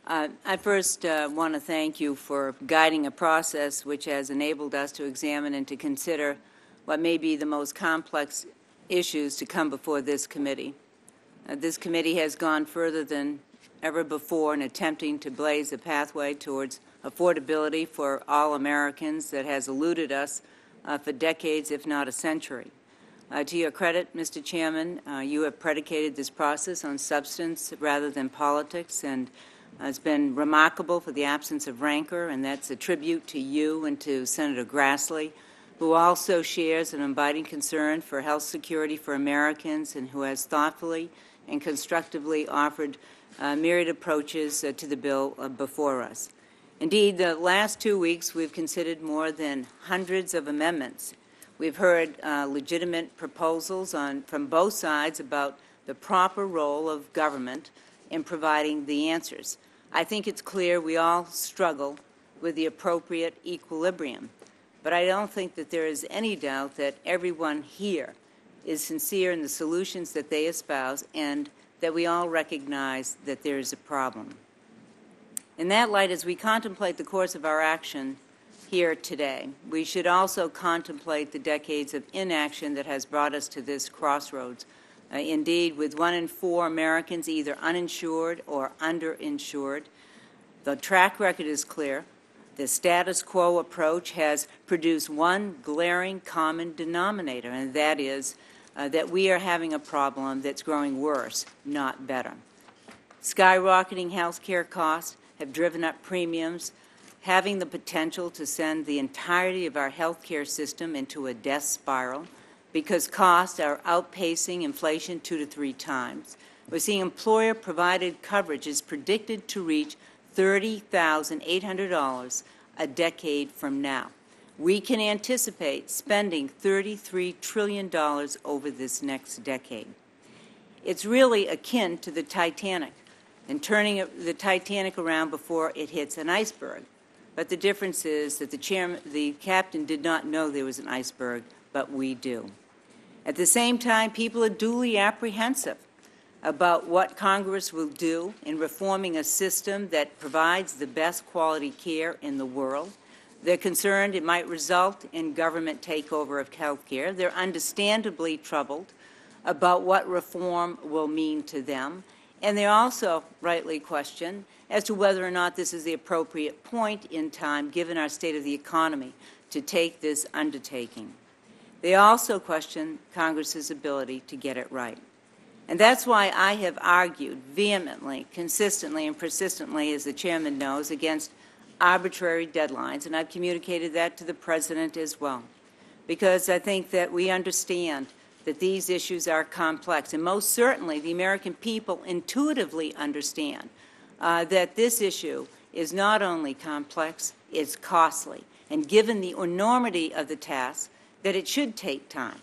I first want to thank you for guiding a process which has enabled us to examine and to consider what may be the most complex issues to come before this committee. This committee has gone further than ever before in attempting to blaze a pathway towards affordability for all Americans that has eluded us for decades, if not a century. To your credit, Mr. Chairman, you have predicated this process on substance rather than politics, and it's been remarkable for the absence of rancor, and that's a tribute to you and to Senator Grassley, who also shares an abiding concern for health security for Americans and who has thoughtfully and constructively offered myriad approaches to the bill before us. Indeed, the last 2 weeks we've considered more than hundreds of amendments. We've heard legitimate proposals from both sides about the proper role of government in providing the answers. I think it's clear we all struggle with the appropriate equilibrium, but I don't think that there is any doubt that everyone here is sincere in the solutions that they espouse and that we all recognize that there is a problem. In that light, as we contemplate the course of our action here today, we should also contemplate the decades of inaction that has brought us to this crossroads. Indeed, with 1 in 4 Americans either uninsured or underinsured, the track record is clear. The status quo approach has produced one glaring common denominator, and that is that we are having a problem that's growing worse, not better. Skyrocketing health care costs have driven up premiums, having the potential to send the entirety of our health care system into a death spiral because costs are outpacing inflation 2 to 3 times. We're seeing employer-provided coverage is predicted to reach $30,800 a decade from now. We can anticipate spending $33 trillion over this next decade. It's really akin to the Titanic and turning the Titanic around before it hits an iceberg. But the difference is that the captain did not know there was an iceberg, but we do. At the same time, people are duly apprehensive about what Congress will do in reforming a system that provides the best quality care in the world. They're concerned it might result in government takeover of health care. They're understandably troubled about what reform will mean to them. And they also rightly question as to whether or not this is the appropriate point in time, given our state of the economy, to take this undertaking. They also question Congress's ability to get it right. And that's why I have argued vehemently, consistently, and persistently, as the Chairman knows, against arbitrary deadlines, and I've communicated that to the President as well, because I think that we understand that these issues are complex, and most certainly the American people intuitively understand that this issue is not only complex, it's costly, and given the enormity of the task, that it should take time,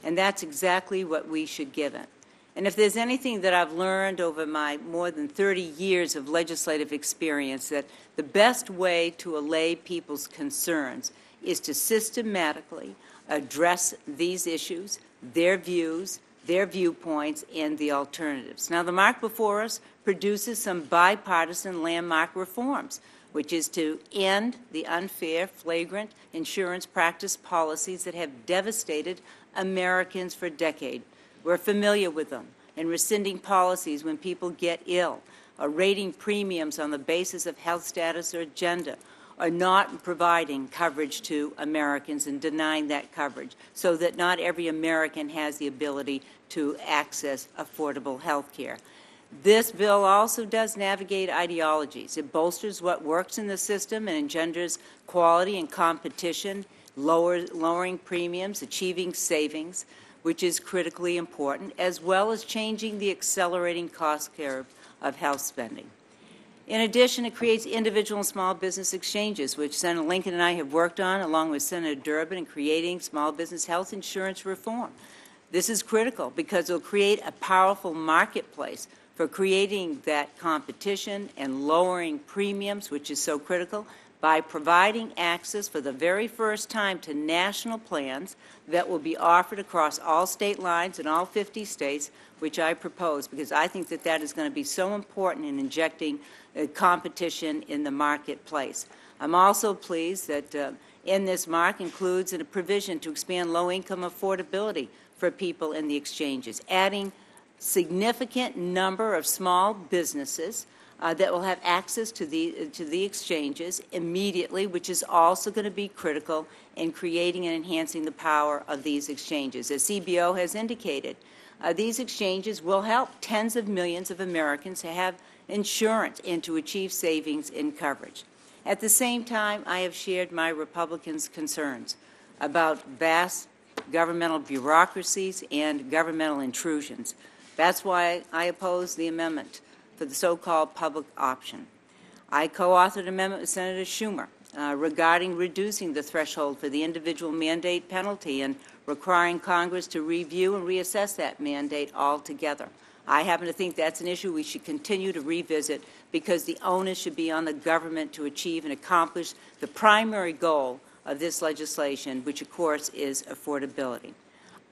and that's exactly what we should give it. And if there's anything that I've learned over my more than 30 years of legislative experience, that the best way to allay people's concerns is to systematically address these issues, their views, their viewpoints, and the alternatives. Now, the mark before us produces some bipartisan landmark reforms, which is to end the unfair, flagrant insurance practice policies that have devastated Americans for decades. We're familiar with them, and rescinding policies when people get ill, or rating premiums on the basis of health status or gender, or not providing coverage to Americans and denying that coverage so that not every American has the ability to access affordable health care. This bill also does navigate ideologies. It bolsters what works in the system and engenders quality and competition, lowering premiums, achieving savings, which is critically important, as well as changing the accelerating cost curve of health spending. In addition, it creates individual and small business exchanges, which Senator Lincoln and I have worked on, along with Senator Durbin, in creating small business health insurance reform. This is critical because it will create a powerful marketplace for creating that competition and lowering premiums, which is so critical, by providing access for the very first time to national plans that will be offered across all state lines in all 50 states, which I propose, because I think that that is going to be so important in injecting competition in the marketplace. I'm also pleased that in this mark includes a provision to expand low-income affordability for people in the exchanges, adding significant number of small businesses that will have access to the exchanges immediately, which is also going to be critical in creating and enhancing the power of these exchanges. As CBO has indicated, these exchanges will help tens of millions of Americans to have insurance and to achieve savings in coverage. At the same time, I have shared my Republicans' concerns about vast governmental bureaucracies and governmental intrusions. That's why I oppose the amendment for the so-called public option. I co-authored an amendment with Senator Schumer regarding reducing the threshold for the individual mandate penalty and requiring Congress to review and reassess that mandate altogether. I happen to think that's an issue we should continue to revisit because the onus should be on the government to achieve and accomplish the primary goal of this legislation, which of course is affordability.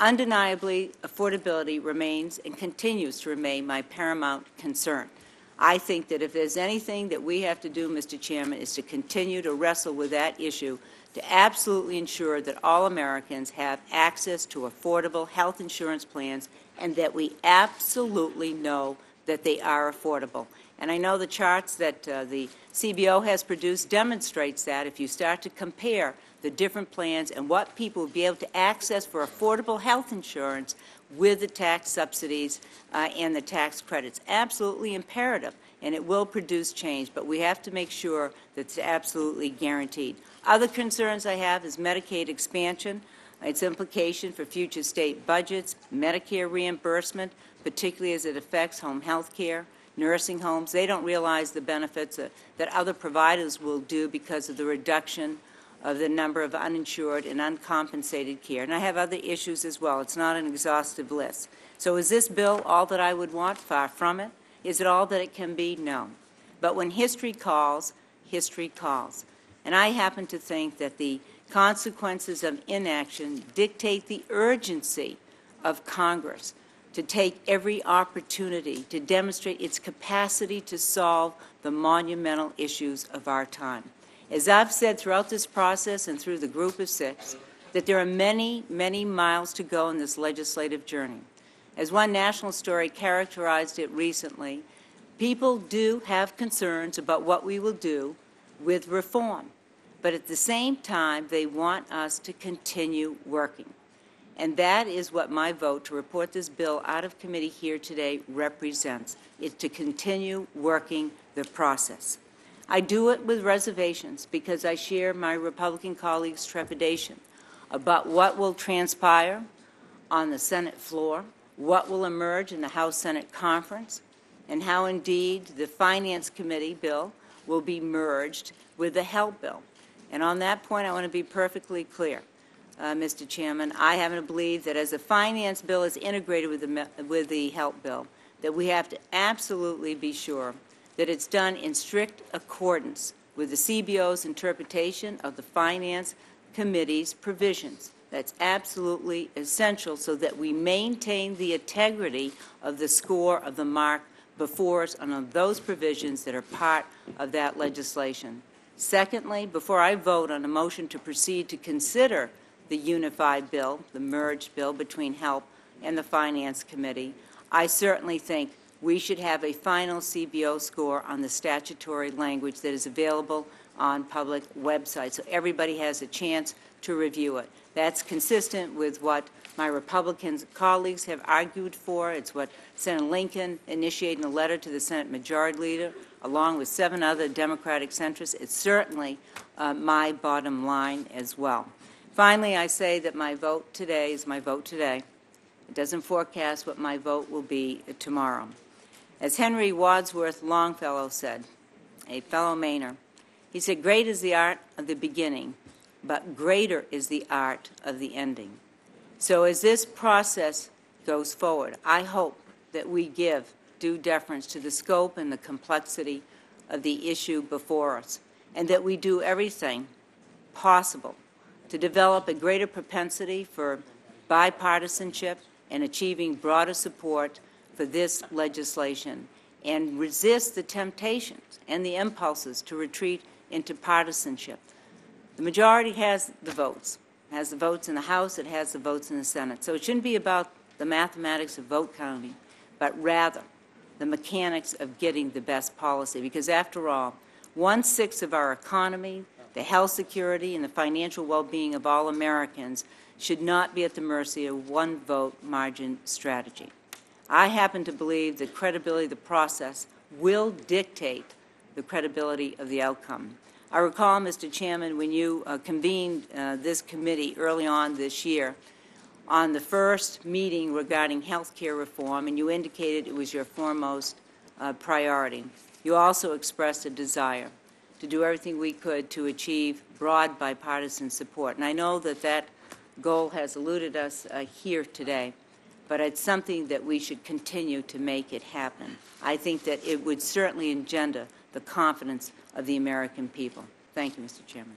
Undeniably, affordability remains and continues to remain my paramount concern. I think that if there's anything that we have to do, Mr. Chairman, is to continue to wrestle with that issue to absolutely ensure that all Americans have access to affordable health insurance plans and that we absolutely know that they are affordable. And I know the charts that the CBO has produced demonstrates that if you start to compare the different plans and what people will be able to access for affordable health insurance with the tax subsidies and the tax credits. Absolutely imperative, and it will produce change, but we have to make sure that it's absolutely guaranteed. Other concerns I have is Medicaid expansion, its implication for future state budgets, Medicare reimbursement, particularly as it affects home health care, nursing homes. They don't realize the benefits that other providers will do because of the reduction of the number of uninsured and uncompensated care. And I have other issues as well. It's not an exhaustive list. So is this bill all that I would want? Far from it. Is it all that it can be? No. But when history calls, history calls. And I happen to think that the consequences of inaction dictate the urgency of Congress to take every opportunity to demonstrate its capacity to solve the monumental issues of our time. As I've said throughout this process and through the Group of Six, that there are many, many miles to go in this legislative journey. As one national story characterized it recently, people do have concerns about what we will do with reform, but at the same time, they want us to continue working. And that is what my vote to report this bill out of committee here today represents, is to continue working the process. I do it with reservations because I share my Republican colleagues' trepidation about what will transpire on the Senate floor, what will emerge in the House-Senate conference, and how indeed the Finance Committee bill will be merged with the Health bill. And on that point, I want to be perfectly clear, Mr. Chairman. I happen to believe that as the Finance bill is integrated with the Health bill, that we have to absolutely be sure that it's done in strict accordance with the CBO's interpretation of the Finance Committee's provisions. That's absolutely essential so that we maintain the integrity of the score of the mark before us on those provisions that are part of that legislation. Secondly, before I vote on a motion to proceed to consider the unified bill, the merged bill between Health and the Finance Committee, I certainly think we should have a final CBO score on the statutory language that is available on public websites so everybody has a chance to review it. That's consistent with what my Republican colleagues have argued for. It's what Senator Lincoln initiated in a letter to the Senate Majority Leader, along with 7 other Democratic centrists. It's certainly my bottom line as well. Finally, I say that my vote today is my vote today. It doesn't forecast what my vote will be tomorrow. As Henry Wadsworth Longfellow said, a fellow Mainer, he said, "Great is the art of the beginning, but greater is the art of the ending." So as this process goes forward, I hope that we give due deference to the scope and the complexity of the issue before us. and that we do everything possible to develop a greater propensity for bipartisanship and achieving broader support for this legislation, and resist the temptations and the impulses to retreat into partisanship. The majority has the votes. It has the votes in the House, it has the votes in the Senate. So it shouldn't be about the mathematics of vote counting, but rather the mechanics of getting the best policy. Because after all, 1/6 of our economy, the health security, and the financial well-being of all Americans should not be at the mercy of one vote margin strategy. I happen to believe the credibility of the process will dictate the credibility of the outcome. I recall, Mr. Chairman, when you convened this committee early on this year on the first meeting regarding health care reform, and you indicated it was your foremost priority. You also expressed a desire to do everything we could to achieve broad bipartisan support. And I know that that goal has eluded us here today, but it's something that we should continue to make it happen. I think that it would certainly engender the confidence of the American people. Thank you, Mr. Chairman.